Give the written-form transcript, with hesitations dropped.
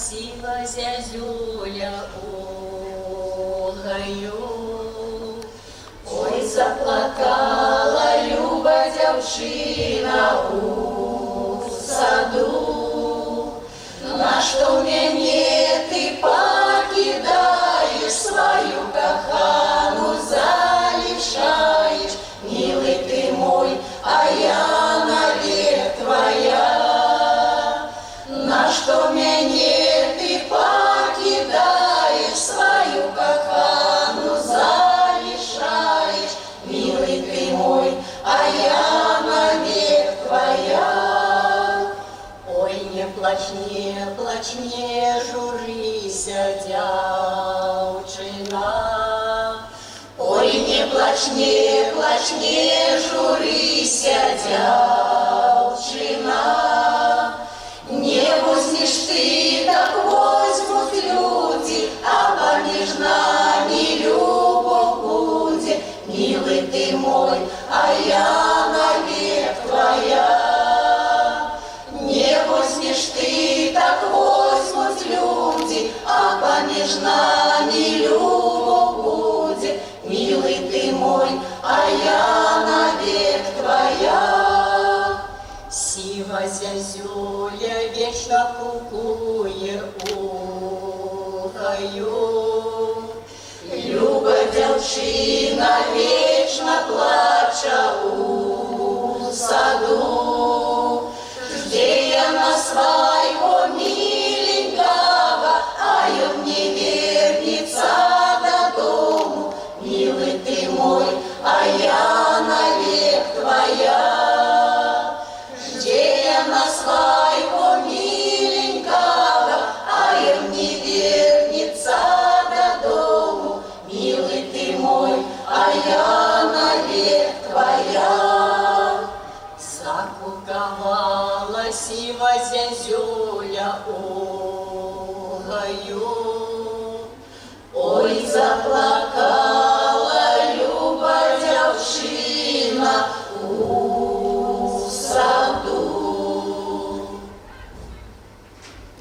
просила зязюля Ольгаю. Ой, заплакала люба дзяўчына у саду. Нашто мяне ты пакідаеш, сваю кахану залішаеш, милый ты мой, а я навек твоя. Нашто мяне ты пакідаеш, сваю кахану залішаеш, милый ты мой, а я навек твоя. Ой, не плачь, не журися, дзяўчына. Ой, не плачь, не журися, дзяўчына. Не возьмешь ты, так возьмут люди, а помеж нами любовь будет, милый ты мой, а я